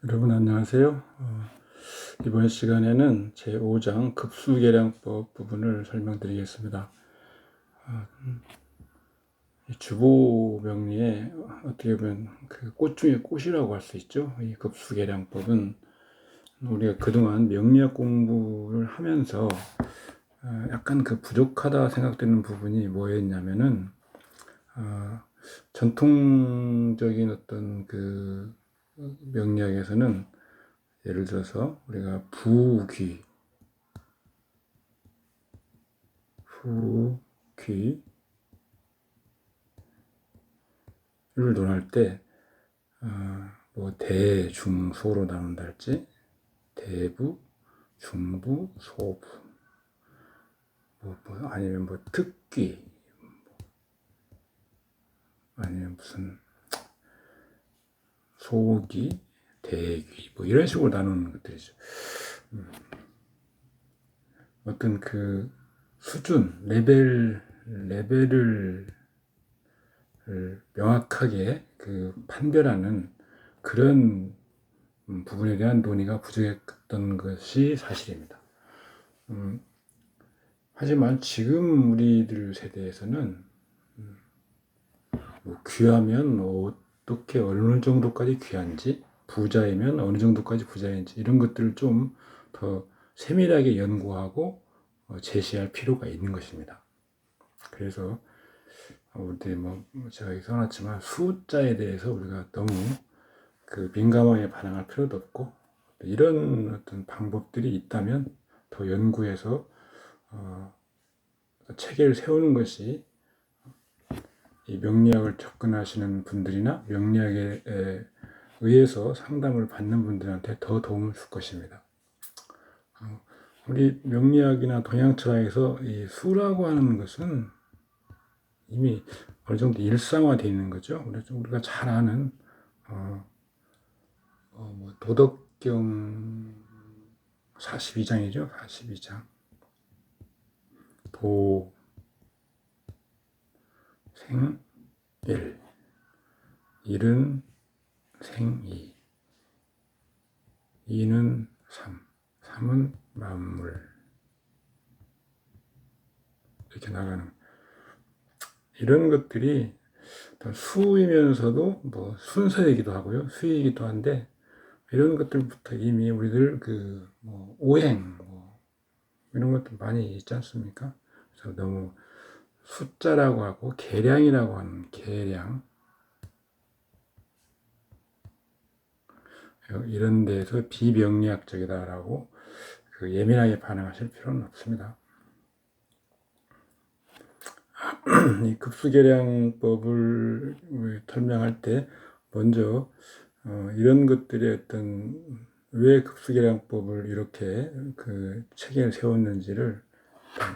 여러분 안녕하세요. 이번 시간에는 제5장 급수계량법 부분을 설명드리겠습니다. 이 주보 명리에 어떻게 보면 그 꽃 중에 꽃이라고 할 수 있죠. 이 급수계량법은 우리가 그동안 명리학 공부를 하면서 약간 그 부족하다 생각되는 부분이 뭐였냐면은 전통적인 어떤 그 명리학에서는 예를 들어서 우리가 부귀, 후귀를 논할 때, 뭐 대중소로 나눈다 할지, 대부, 중부, 소부, 아니면 뭐 특귀, 아니면 무슨 소귀, 대귀, 뭐 이런 식으로 나누는 것들이죠. 어떤 그 수준, 레벨을 명확하게 그 판별하는 그런 부분에 대한 논의가 부족했던 것이 사실입니다. 하지만 지금 우리들 세대에서는 뭐 귀하면 어떻게 어느 정도까지 귀한지, 부자이면 어느 정도까지 부자인지 이런 것들을 좀 더 세밀하게 연구하고 제시할 필요가 있는 것입니다. 그래서 우리 뭐 제가 써놨지만 숫자에 대해서 우리가 너무 그 민감하게 반응할 필요도 없고 이런 어떤 방법들이 있다면 더 연구해서 체계를 세우는 것이 이 명리학을 접근하시는 분들이나 명리학에 의해서 상담을 받는 분들한테 더 도움을 줄 것입니다. 우리 명리학이나 동양철학에서 이 수라고 하는 것은 이미 어느 정도 일상화되어 있는 거죠. 우리가 잘 아는 뭐 도덕경 42장이죠. 42장. 도, 생, 일. 일은 생이. 이는 삼. 삼은 만물. 이렇게 나가는. 이런 것들이 수이면서도 뭐 순서이기도 하고요. 수이기도 한데, 이런 것들부터 이미 우리들 뭐 오행, 뭐 이런 것도 많이 있지 않습니까? 그래서 너무 숫자라고 하고 계량이라고 하는 계량 이런 데서 비명리학적이다라고 예민하게 반응하실 필요는 없습니다. 이 급수계량법을 설명할 때 먼저 이런 것들의 어떤 왜 급수계량법을 이렇게 그 체계를 세웠는지를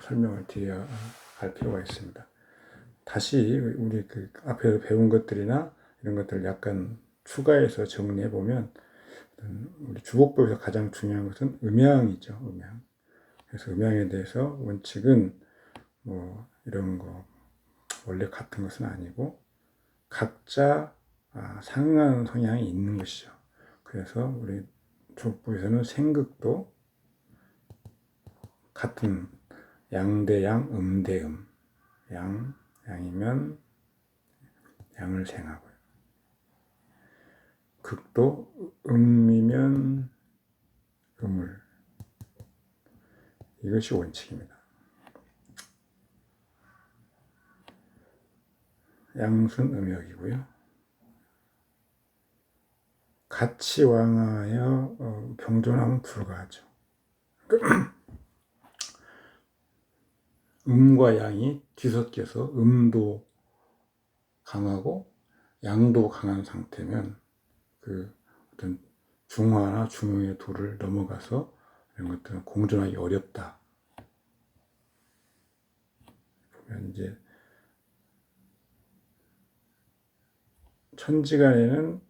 설명을 드려야 할 필요가 있습니다. 다시 우리 그 앞에서 배운 것들이나 이런 것들을 약간 추가해서 정리해 보면 우리 주복법에서 가장 중요한 것은 음양이죠. 음양. 그래서 음양에 대해서 원칙은 뭐 이런 거 원래 같은 것은 아니고 각자 상응하는 성향이 있는 것이죠. 그래서 우리 주복법에서는 생극도 같은 양대양, 음대음. 양이면 양을 생하고요. 극도 음이면 음을. 이것이 원칙입니다. 양순 음역이고요. 같이 왕하여 병존하면 불가하죠. 음과 양이 뒤섞여서 음도 강하고 양도 강한 상태면 그 어떤 중화나 중용의 도를 넘어가서 이런 것들은 공존하기 어렵다. 보면 이제 천지간에는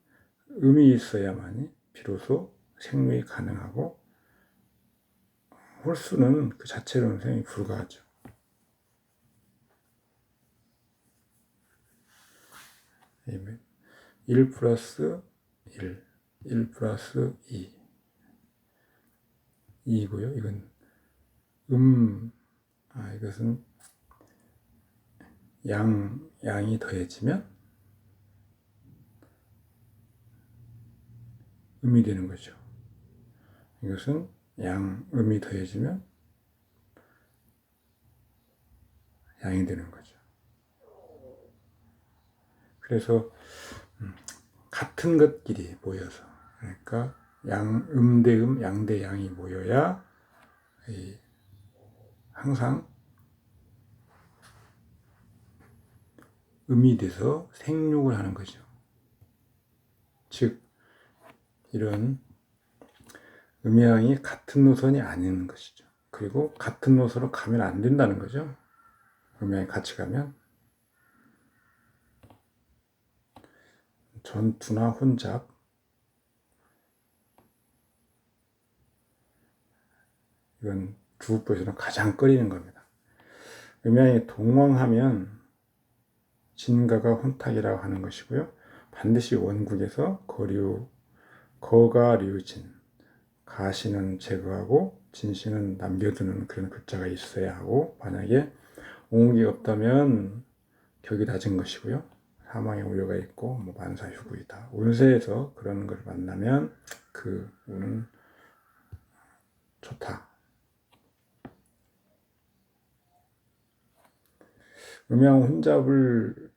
음이 있어야만이 비로소 생명이 가능하고 홀수는 그 자체로는 생이 불가하죠. 1 플러스 1 1 플러스 2. 2고요. 이건 이것은 양이 더해지면 음이 되는 거죠. 이것은 음이 더해지면 양이 되는 거죠. 그래서 같은 것끼리 모여서, 그러니까 음 대 음, 양 대 양이 모여야 항상 음이 돼서 생육을 하는 거죠. 즉 이런 음양이 같은 노선이 아닌 것이죠. 그리고 같은 노선으로 가면 안 된다는 거죠. 음양이 같이 가면. 전투나 혼잡, 이건 주부보에서는 가장 꺼리는 겁니다. 음양이 동왕하면 진가가 혼탁이라고 하는 것이고요. 반드시 원국에서 거가 류진, 가시는 제거하고 진시는 남겨두는 그런 글자가 있어야 하고, 만약에 옹욱이 없다면 격이 낮은 것이고요. 사망의 우려가 있고 만사휴구이다. 운세에서 그런 걸 만나면 그 운은 좋다. 음양 혼잡을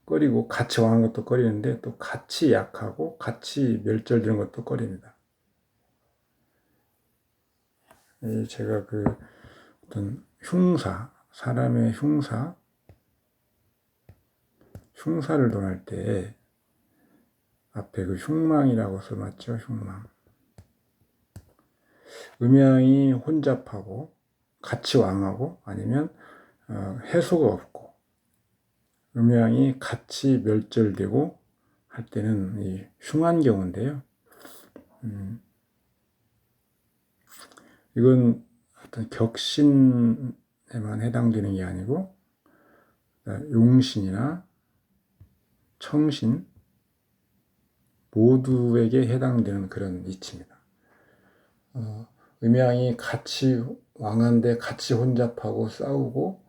꺼리고 같이 왕한 것도 꺼리는데, 또 같이 약하고 같이 멸절되는 것도 꺼립니다. 제가 어떤 사람의 흉사를 논할 때 앞에 흉망이라고 써놨죠. 흉망. 음양이 혼잡하고 같이 왕하고, 아니면 해소가 없고 음양이 같이 멸절되고 할 때는 이 흉한 경우인데요. 이건 어떤 격신에만 해당되는 게 아니고 용신이나 청신 모두에게 해당되는 그런 이치입니다. 음양이 같이 왕한데 같이 혼잡하고 싸우고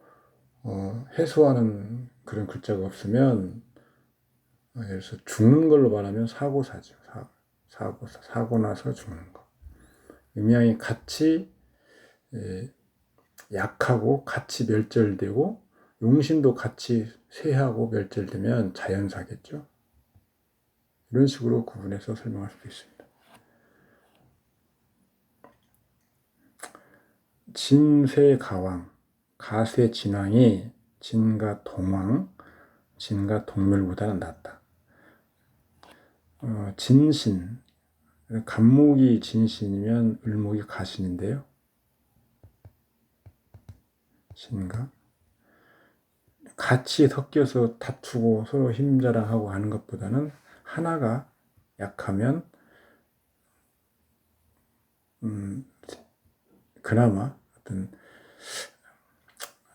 해소하는 그런 글자가 없으면, 예를 들어서 죽는 걸로 말하면 사고사죠. 사고 나서 죽는 거. 음양이 같이 약하고 같이 멸절되고 용신도 같이 쇠하고 멸절되면 자연사겠죠. 이런 식으로 구분해서 설명할 수도 있습니다. 진쇠가왕, 가쇠진왕이 진과 동왕, 진과 동멸보다는 낫다. 진신, 간목이 진신이면 을목이 가신인데요. 진과 같이 섞여서 다투고 서로 힘자랑하고 하는 것보다는 하나가 약하면 그나마 어떤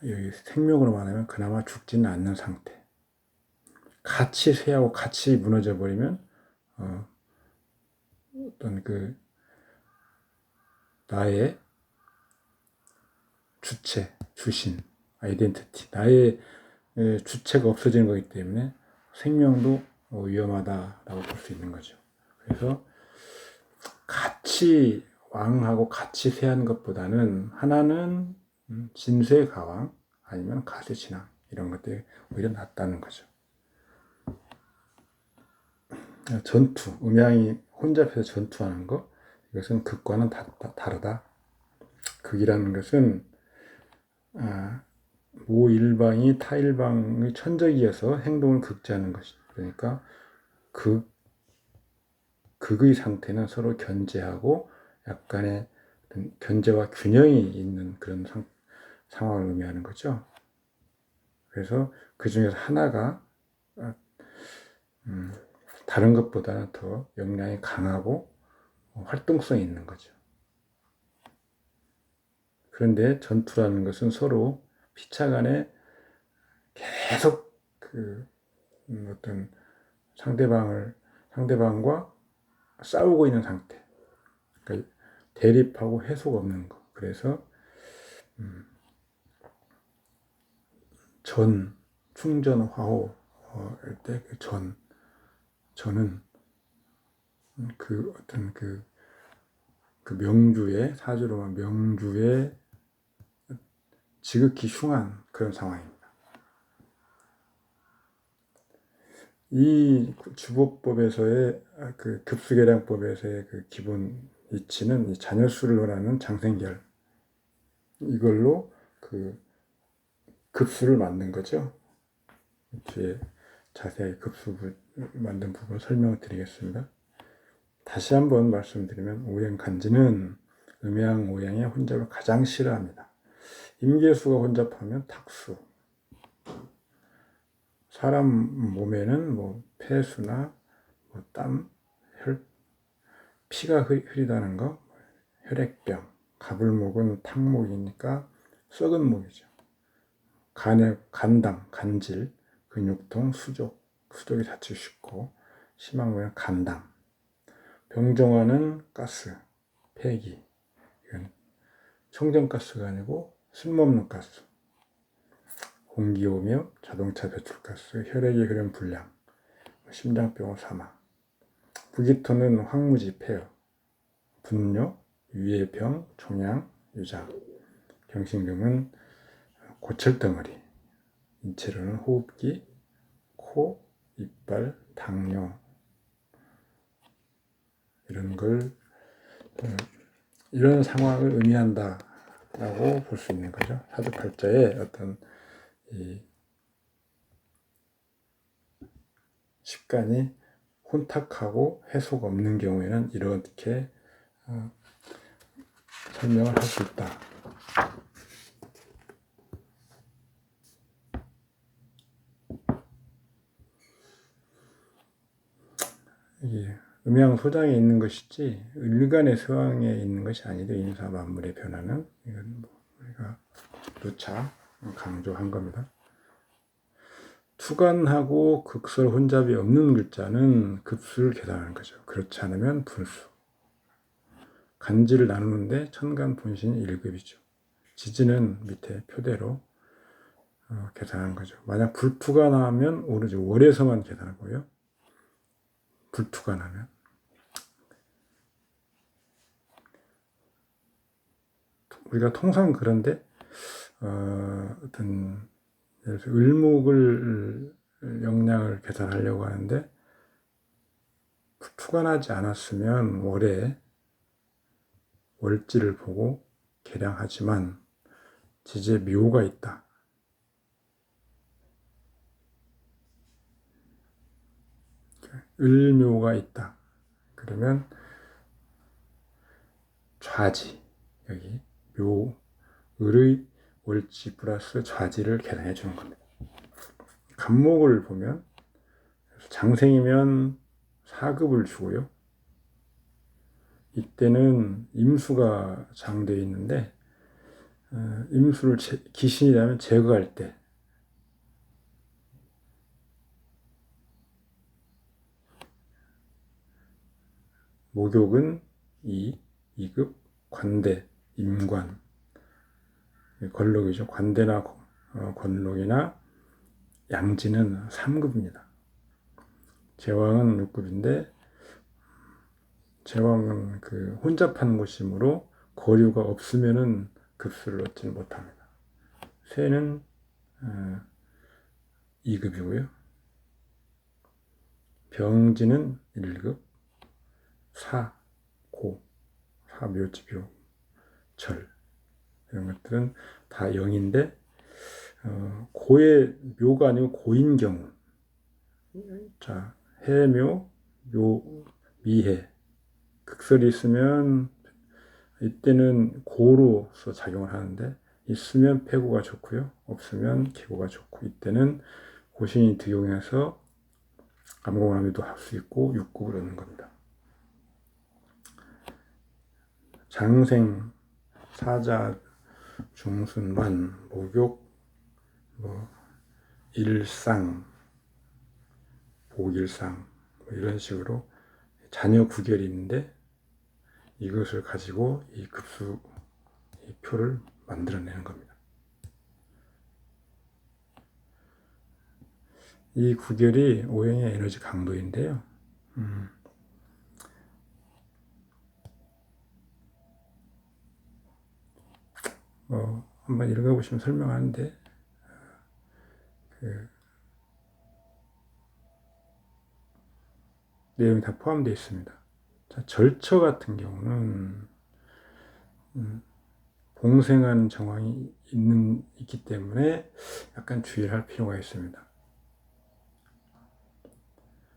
여기 생명으로 말하면 그나마 죽지는 않는 상태. 같이 쇠하고 같이 무너져 버리면 어떤 나의 주체, 주신, 아이덴티티, 나의 주체가 없어지는 거기 때문에 생명도 위험하다라고 볼 수 있는 거죠. 그래서 같이 왕하고 같이 쇠하는 것보다는 하나는 진쇠가왕, 아니면 가쇠진왕, 이런 것들이 오히려 낫다는 거죠. 전투, 음양이 혼잡해서 전투하는 것, 이것은 극과는 다르다. 극이라는 것은 모 일방이 타 일방의 천적이어서 행동을 극제하는 것이다. 그러니까 극의 상태는 서로 견제하고 약간의 견제와 균형이 있는 그런 상황을 의미하는 거죠. 그래서 그 중에서 하나가 다른 것보다는 더 역량이 강하고 활동성이 있는 거죠. 그런데 전투라는 것은 서로 피차간에 계속 어떤 상대방과 싸우고 있는 상태. 그러니까 대립하고 해소가 없는 거. 그래서 전, 충전, 화호 할 때 그 전은 그 어떤 그 명주의, 사주로만 명주의 지극히 흉한 그런 상황입니다. 이 주보법에서의 그 급수계량법에서의 그 기본 이치는 이 자녀수를 논하는 장생결, 이걸로 그 급수를 만든 거죠. 뒤에 자세하게 급수 만든 부분 설명을 드리겠습니다. 다시 한번 말씀드리면 오행간지는 음양 오행의 혼잡을 가장 싫어합니다. 임계수가 혼잡하면 탁수, 사람 몸에는 뭐 폐수나 뭐 땀, 피가 흐리다는 거, 혈액병, 가불목은 탕목이니까 썩은 목이죠. 간에 간담, 간질, 근육통, 수족이 다치기 쉽고 심한 거는 간담. 병정화는 가스, 폐기. 이건 청정가스가 아니고 쓸모없는 가스. 공기오염, 자동차 배출가스, 혈액이 흐른 불량, 심장병 사망. 부기토는 황무지 폐허, 분뇨, 유해병, 종양, 유장. 경신금은 고철덩어리, 인체로는 호흡기, 코, 이빨, 당뇨, 이런 상황을 의미한다라고 볼 수 있는 거죠. 사주팔자의 어떤 이 식간이 혼탁하고 해소가 없는 경우에는 이렇게 설명을 할 수 있다. 이게 음양소장에 있는 것이지 일간의 소양에 있는 것이 아니죠. 인사 만물의 변화는 이건 우리가 누차 강조한 겁니다. 투간하고 극설 혼잡이 없는 글자는 급수를 계산하는 거죠. 그렇지 않으면 분수. 간지를 나누는데 천간 분신이 1급이죠. 지지는 밑에 표대로 계산한 거죠. 만약 불투가 나면 오로지 월에서만 계산하고요. 불투가 나면 우리가 통상 그런데 어떤 예를 들어서 을목을 영양을 계산하려고 하는데 불투가 나지 않았으면 월에 월지를 보고 계량하지만 지지에 묘가 있다. 을묘가 있다. 그러면 좌지, 여기 묘, 을의 월지 플러스 좌지를 계산해 주는 겁니다. 간목을 보면 장생이면 4급을 주고요. 이때는 임수가 장되어 있는데 임수를 기신이라면 제거할 때 목욕은 2급, 관대, 임관, 권록이죠. 관대나 권록이나 양지는 3급입니다. 제왕은 6급인데 제왕은 그 혼잡하는 곳이므로 거류가 없으면은 급수를 얻지는 못합니다. 쇠는 2급이고요. 병지는 1급, 사묘지묘, 절 이런 것들은 다 0인데 고의 묘가 아니고 고인 경우, 자 해묘, 묘, 미해, 극설이 있으면 이때는 고로서 작용을 하는데 있으면 폐고가 좋고요, 없으면 기고가 좋고 이때는 고신이 득용해서 감공함유도 할 수 있고 육급을 얻는 겁니다. 장생, 사자, 중순만, 목욕, 일상, 복일상 이런 식으로 잔여 구결이 있는데 이것을 가지고 이 급수 이 표를 만들어내는 겁니다. 이 구결이 O형의 에너지 강도인데요. 한번 읽어보시면 설명하는데 그 내용이 다 포함되어 있습니다. 자, 절처 같은 경우는 봉생하는 정황이 있기 때문에 약간 주의를 할 필요가 있습니다.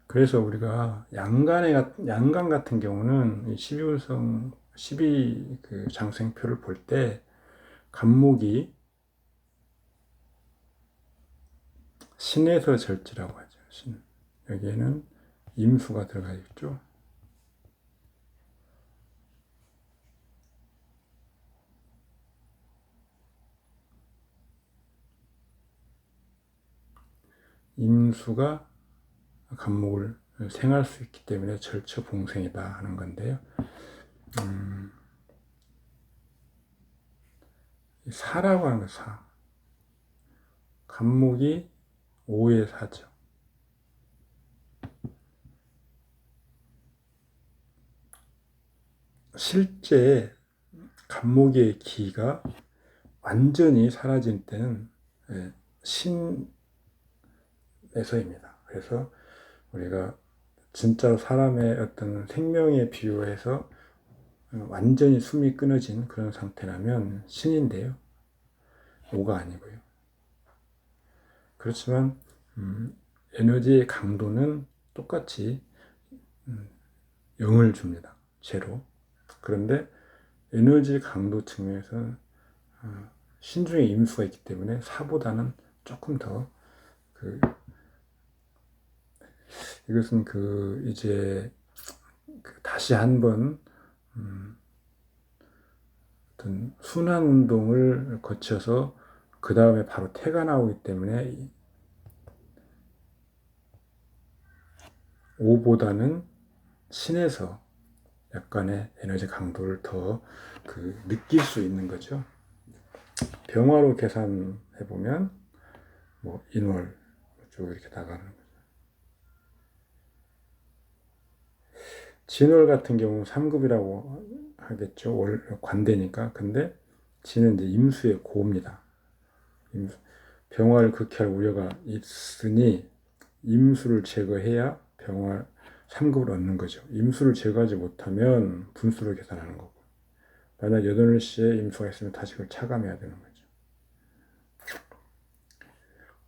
그래서 우리가 양간 같은 경우는 12운성 12 그 장생표를 볼 때 간목이 신에서 절지라고 하죠. 신. 여기에는 임수가 들어가 있죠. 임수가 간목을 생할 수 있기 때문에 절처봉생이다 하는 건데요. 사라고 하는 거 사. 간목이 5의 사죠. 실제 간목의 기가 완전히 사라진 때는 신에서입니다. 그래서 우리가 진짜로 사람의 어떤 생명에 비유해서 완전히 숨이 끊어진 그런 상태라면 신인데요. 5가 아니고요. 그렇지만 에너지의 강도는 똑같이 0을 줍니다. 제로. 그런데 에너지 강도 측면에서는 신중의 임수가 있기 때문에 4보다는 조금 더 이것은 이제 다시 한번 어떤 순환 운동을 거쳐서 그 다음에 바로 태가 나오기 때문에 5보다는 신에서 약간의 에너지 강도를 더 느낄 수 있는 거죠. 병화로 계산해 보면 뭐 인월 쭉 이렇게 나가는 거죠. 진월 같은 경우 3급이라고 하겠죠. 관대니까. 근데 진은 이제 임수의 고입니다. 병화를 극해할 우려가 있으니 임수를 제거해야 병화 3급을 얻는 거죠. 임수를 제거하지 못하면 분수로 계산하는 거고. 만약 8시에 임수가 있으면 다시 그걸 차감해야 되는 거죠.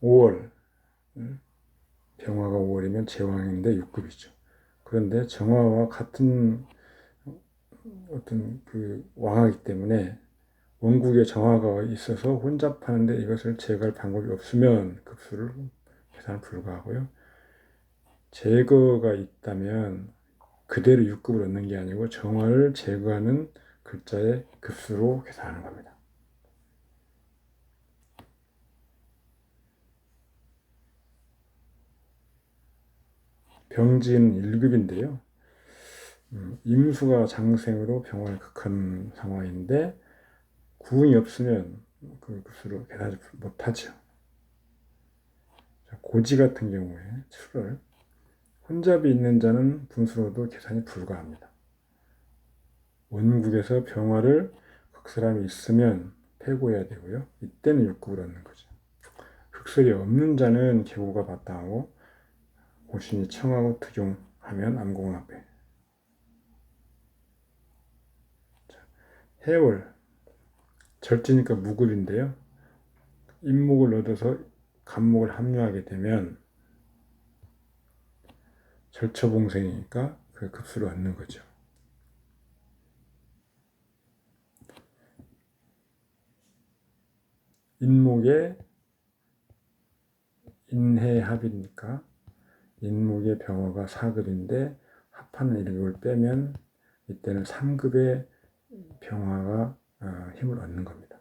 5월 병화가 5월이면 제왕인데 6급이죠. 그런데 정화와 같은 어떤 왕하기 때문에 원국에 정화가 있어서 혼잡하는데 이것을 제거할 방법이 없으면 급수를 계산을 불가하고요. 제거가 있다면 그대로 6급을 얻는 게 아니고 정화를 제거하는 글자의 급수로 계산하는 겁니다. 병진 1급인데요. 임수가 장생으로 병화를 극한 상황인데 구응이 없으면 그 급수로 계산하지 못하죠. 고지 같은 경우에 7월 혼잡이 있는 자는 분수로도 계산이 불가합니다. 원국에서 병화를 극설함이 있으면 패고해야 되고요. 이때는 6급을 얻는 거죠. 극설이 없는 자는 계고가 마땅하고 고신이 청하고 득용하면 암공합에. 해월 절지니까 무급인데요. 임목을 얻어서 간목을 합류하게 되면 절처봉생이니까 그 급수를 얻는 거죠. 인목의 인해합이니까 인목의 병화가 4급인데 합하는 1급을 빼면 이때는 3급의 병화가 힘을 얻는 겁니다.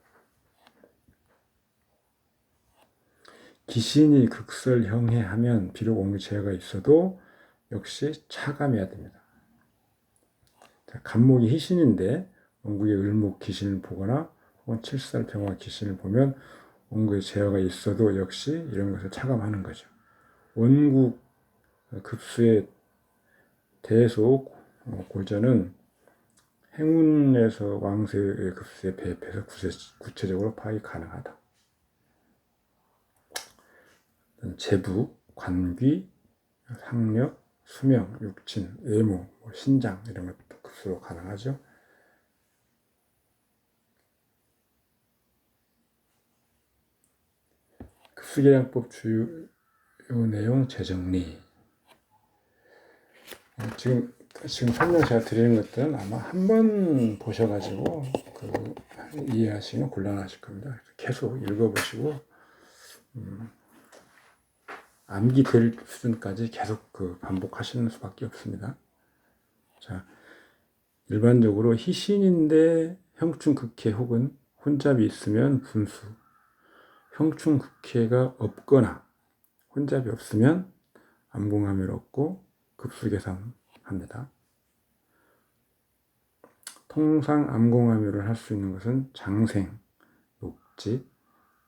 기신이 극설형해하면 비록 옹기체가 있어도 역시 차감해야 됩니다. 간목이 희신인데 원국의 을목 귀신을 보거나 혹은 칠살병화 귀신을 보면 원국의 제화가 있어도 역시 이런 것을 차감하는 거죠. 원국 급수의 대소 고전은 행운에서 왕세의 급수에 배입해서 구체적으로 파악이 가능하다. 재부, 관귀, 상력, 수명, 육친, 외모, 신장 이런 것도 급수로 가능하죠. 급수계량법 주요 내용 재정리. 지금 설명 제가 드리는 것들은 아마 한 번 보셔가지고 이해하시면 곤란하실 겁니다. 계속 읽어보시고 암기 될 수준까지 계속 반복하시는 수밖에 없습니다. 자, 일반적으로 희신인데 형충극해 혹은 혼잡이 있으면 분수, 형충극해가 없거나 혼잡이 없으면 암공함을 얻고 급수계산합니다. 통상 암공함유를 할 수 있는 것은 장생, 욕지,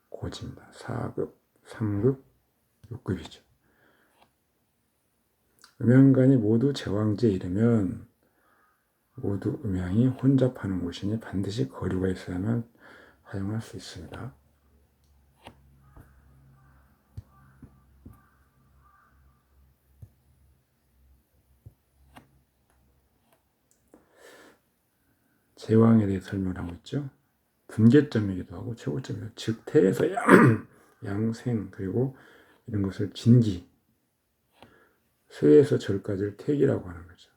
고지입니다. 4급, 3급, 6급이죠. 음양간이 모두 제왕지에 이르면 모두 음양이 혼잡하는 곳이니 반드시 거류가 있어야만 사용할 수 있습니다. 제왕에 대해 설명을 하고 있죠. 분계점이기도 하고 최고점이기도 하고, 즉 태에서 양생 그리고 이런 것을 진기, 쇠에서 절까지를 태기라고 하는 거죠.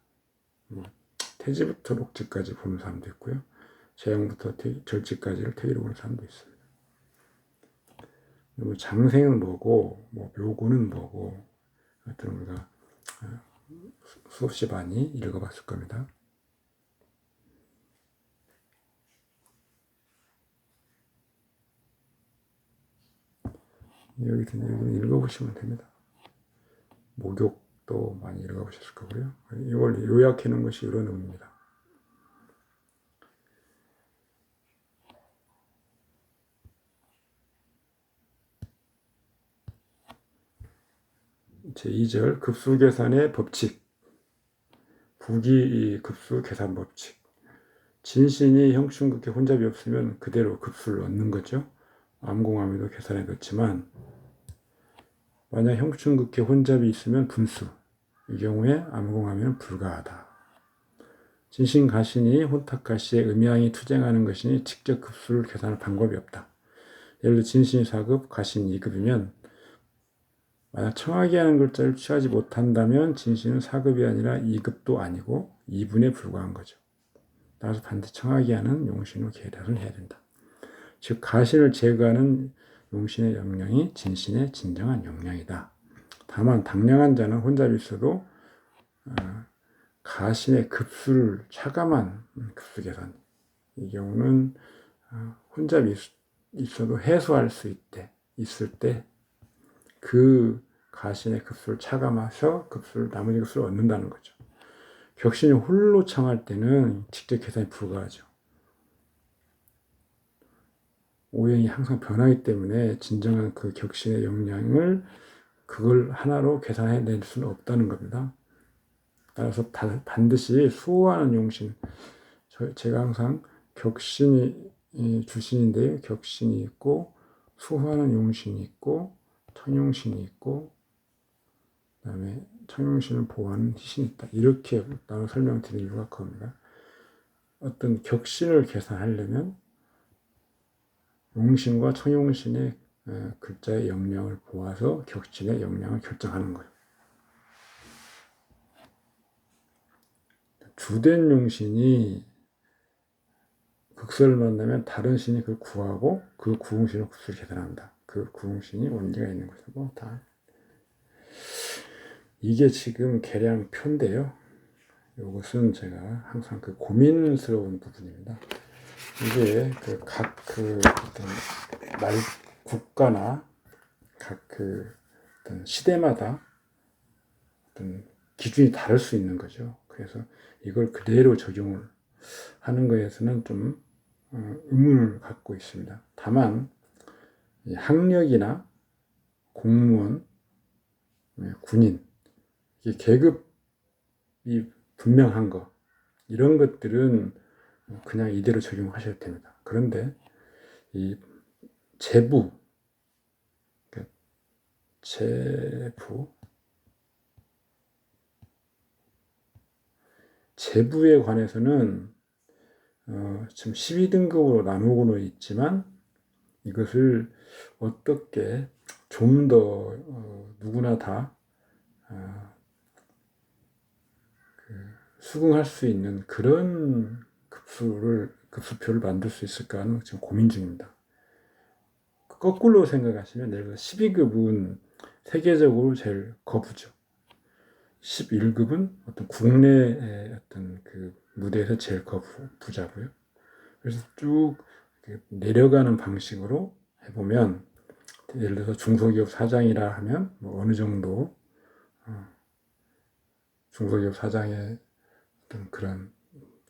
태지부터 록지까지 보는 사람도 있고요. 제왕부터 절지까지를 태기로 보는 사람도 있습니다. 그리고 장생은 뭐고, 묘구는 뭐고, 하여튼 우리가 수없이 많이 읽어봤을 겁니다. 여기 읽어보시면 됩니다. 목욕도 많이 읽어보셨을 거고요. 이걸 요약해 놓은 것이 이런 의미입니다. 제2절 급수계산의 법칙, 부기 급수 계산 법칙. 진신이 형충극해 혼잡이 없으면 그대로 급수를 얻는 거죠. 암공함에도 계산해 넣지만 만약 형충극해 혼잡이 있으면 분수, 이 경우에 암공함에는 불가하다. 진신 가신이 혼탁가시에 음양이 투쟁하는 것이니 직접 급수를 계산할 방법이 없다. 예를 들어 진신이 4급, 가신 2급이면 만약 청하게 하는 글자를 취하지 못한다면 진신은 4급이 아니라 2급도 아니고 2분에 불과한 거죠. 따라서 반드시 청하게 하는 용신으로 계산을 해야 된다. 즉 가신을 제거하는 용신의 역량이 진신의 진정한 역량이다. 다만 당량한 자는 혼잡이 있어도 가신의 급수를 차감한 급수 계산, 이 경우는 혼잡이 있어도 해소할 수 있을 때 그 가신의 급수를 차감해서 나머지 급수를 얻는다는 거죠. 격신이 홀로 청할 때는 직접 계산이 불가하죠. 오행이 항상 변하기 때문에 진정한 그 격신의 역량을 그걸 하나로 계산해낼 수는 없다는 겁니다. 따라서 반드시 수호하는 용신, 제가 항상 격신이 주신인데요. 격신이 있고 수호하는 용신이 있고 청용신이 있고 그다음에 청용신을 보호하는 희신이 있다. 이렇게 나눠 설명드린 이유가 그겁니다. 어떤 격신을 계산하려면 용신과 청용신의 글자의 역량을 보아서 격신의 역량을 결정하는 거예요. 주된 용신이 극설을 만나면 다른 신이 그걸 구하고 그 구용신을 급수를 계산합니다. 그 구용신이 원리가 있는 것이고 다 이게 지금 계량표인데요. 이것은 제가 항상 고민스러운 부분입니다. 이게 각 어떤 국가나 각 어떤 시대마다 어떤 기준이 다를 수 있는 거죠. 그래서 이걸 그대로 적용을 하는 거에서는 좀 의문을 갖고 있습니다. 다만 학력이나 공무원, 군인, 계급이 분명한 거, 이런 것들은 그냥 이대로 적용하셔도 됩니다. 그런데 이 재부, 재부에 관해서는 지금 12등급으로 나누고는 있지만 이것을 어떻게 좀 더 누구나 다 수긍할 수 있는 그런 급수표를 만들 수 있을까는 지금 고민 중입니다. 거꾸로 생각하시면 예를 들어 12급은 세계적으로 제일 거부죠. 11급은 어떤 국내의 어떤 그 무대에서 제일 거부자고요. 그래서 쭉 내려가는 방식으로 해보면 예를 들어서 중소기업 사장이라 하면 뭐 어느 정도 중소기업 사장의 어떤 그런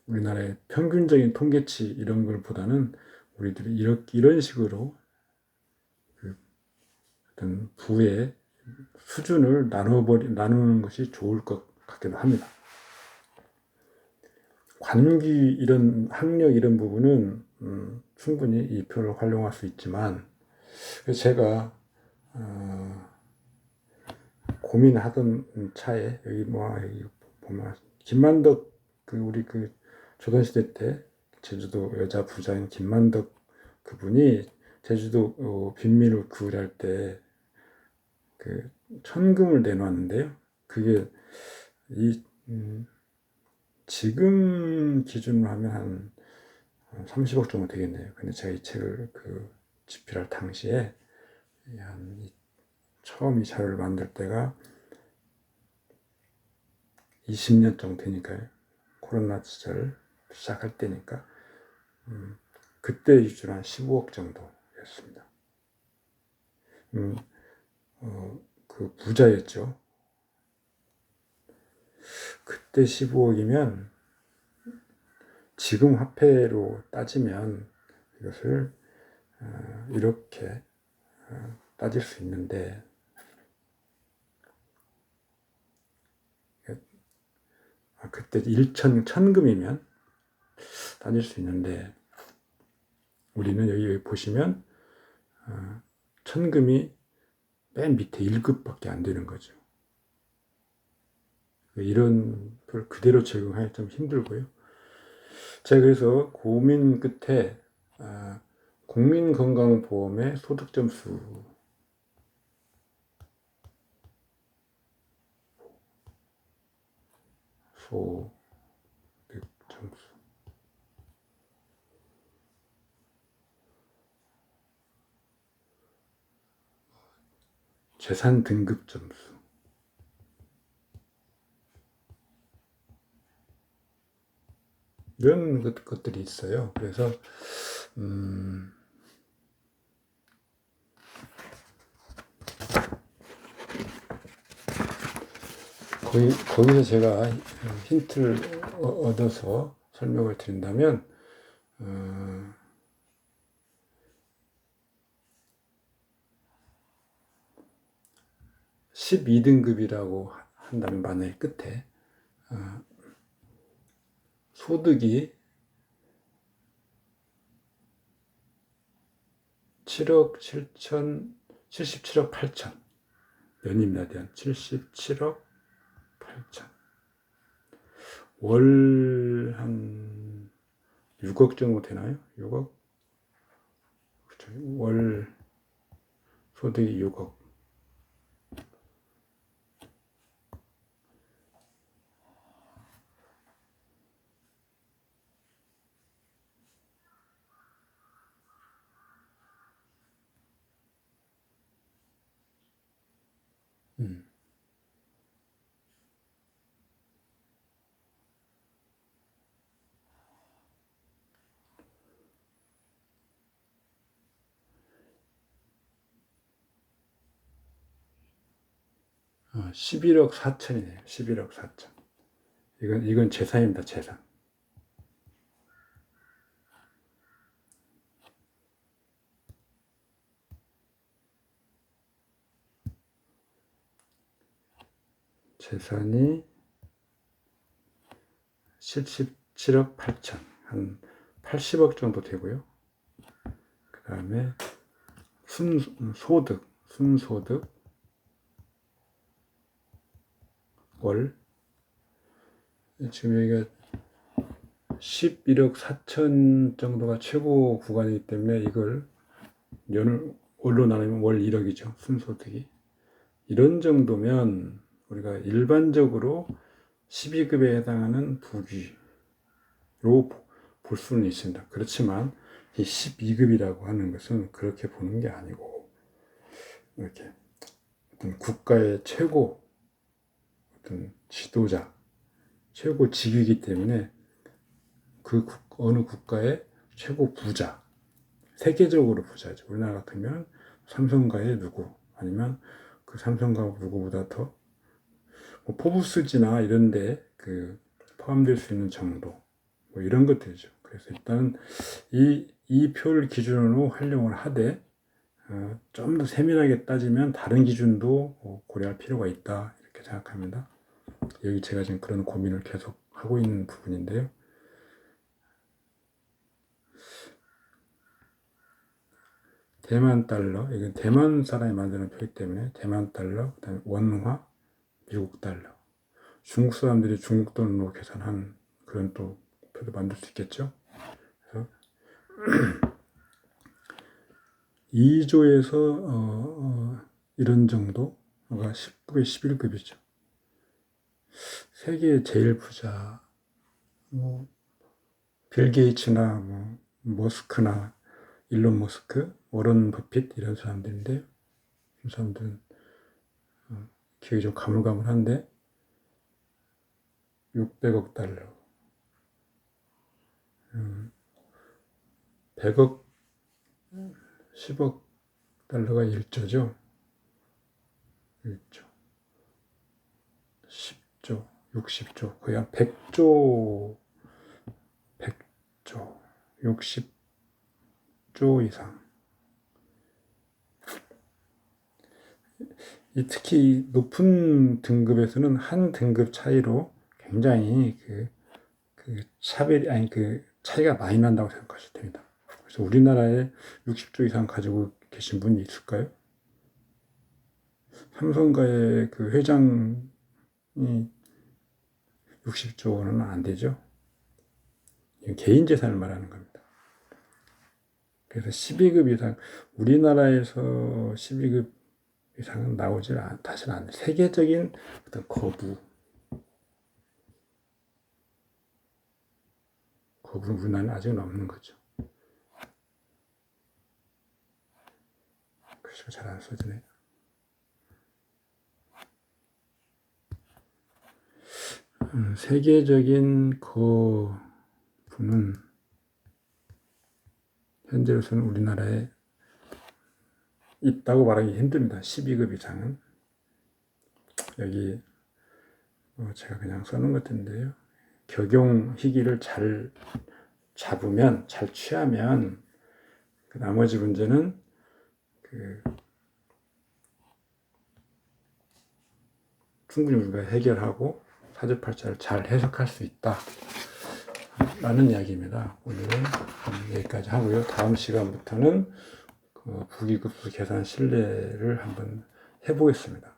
우리나라의 평균적인 통계치 이런 걸 보다는 우리들이 이런 식으로 그 어떤 부의 수준을 나누는 것이 좋을 것 같기도 합니다. 관기 이런 학력 이런 부분은 충분히 이 표를 활용할 수 있지만 제가 고민하던 차에 여기 보면 김만덕 우리 조선시대 때 제주도 여자 부자인 김만덕 그분이 제주도 빈민을 구할 때 천금을 내놓았는데요. 그게 지금 기준으로 하면 한 30억 정도 되겠네요. 근데 제가 이 책을 집필할 당시에 처음 이 자료를 만들 때가 20년 정도 되니까요. 코로나 시절 시작할 때니까 그때 기준 한 15억 정도였습니다. 부자였죠. 그때 15억이면 지금 화폐로 따지면 이것을 이렇게 따질 수 있는데 그때 천금이면 따질 수 있는데 우리는 여기 보시면 천금이 맨 밑에 1급밖에 안 되는 거죠. 이런 걸 그대로 적용하기 좀 힘들고요. 제가 그래서 고민 끝에 국민건강보험의 소득점수 재산 등급 점수 이런 것들이 있어요. 그래서 거기서 제가 힌트를 얻어서 설명을 드린다면 12등급이라고 한다면 만약에 끝에 소득이 77억 8천 연임나대한 77억 8천 월 한 6억 정도 되나요? 6억? 그렇죠. 월 소득이 6억. 음. 11억 4천이네요. 11억 4천. 이건 재산입니다. 재산. 재산이 77억 8천, 한 80억 정도 되고요. 그 다음에 순소득 월, 지금 여기가 11억 4천 정도가 최고 구간이기 때문에 이걸 월로 나누면 월 1억이죠. 순소득이. 이런 정도면 우리가 일반적으로 12급에 해당하는 부귀로 볼 수는 있습니다. 그렇지만 이 12급이라고 하는 것은 그렇게 보는 게 아니고, 이렇게 어떤 국가의 최고 어떤 지도자, 최고 직위이기 때문에 그 어느 국가의 최고 부자, 세계적으로 부자죠. 우리나라 같으면 삼성가의 누구, 아니면 그 삼성가 누구보다 더 포브스지나 이런데 포함될 수 있는 정도, 이런 것들이죠. 그래서 일단 이 표를 기준으로 활용을 하되, 좀 더 세밀하게 따지면 다른 기준도 고려할 필요가 있다, 이렇게 생각합니다. 여기 제가 지금 그런 고민을 계속 하고 있는 부분인데요. 대만 달러, 이건 대만 사람이 만드는 표이기 때문에 대만 달러, 그다음에 원화, 미국 달러, 중국 사람들이 중국 돈으로 계산한 그런 또 표도 만들 수 있겠죠. 그래서 2조에서 이런 정도가 10급에 11급이죠. 세계 제일 부자, 빌 게이츠나 머스크나 일론 머스크, 워런 버핏 이런 사람들인데요. 이 사람들은 기억이 좀 가물가물한데 600억 달러, 100억, 10억 달러가 1조죠. 1조, 10조, 60조, 거의 한 100조, 60조 이상. 특히 높은 등급에서는 한 등급 차이로 굉장히 차이가 많이 난다고 생각하셔도 됩니다. 그래서 우리나라에 60조 이상 가지고 계신 분이 있을까요? 삼성가의 회장이 60조는 안 되죠. 이건 개인 재산을 말하는 겁니다. 그래서 12급 이상, 우리나라에서 12급 이상은 다시는 안 돼. 세계적인 어떤 거부는 우리나라는 아직은 없는 거죠. 글씨가 잘 안 써지네. 세계적인 거부는 현재로서는 우리나라에 있다고 말하기 힘듭니다. 12급 이상은. 여기 제가 그냥 써놓은 것인데요. 격용 희기를 잘 잡으면, 잘 취하면 나머지 문제는 충분히 우리가 해결하고 사주팔자를 잘 해석할 수 있다 라는 이야기입니다. 오늘은 여기까지 하고요. 다음 시간부터는 부기급수 계산 신뢰를 한번 해보겠습니다.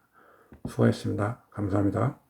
수고하셨습니다. 감사합니다.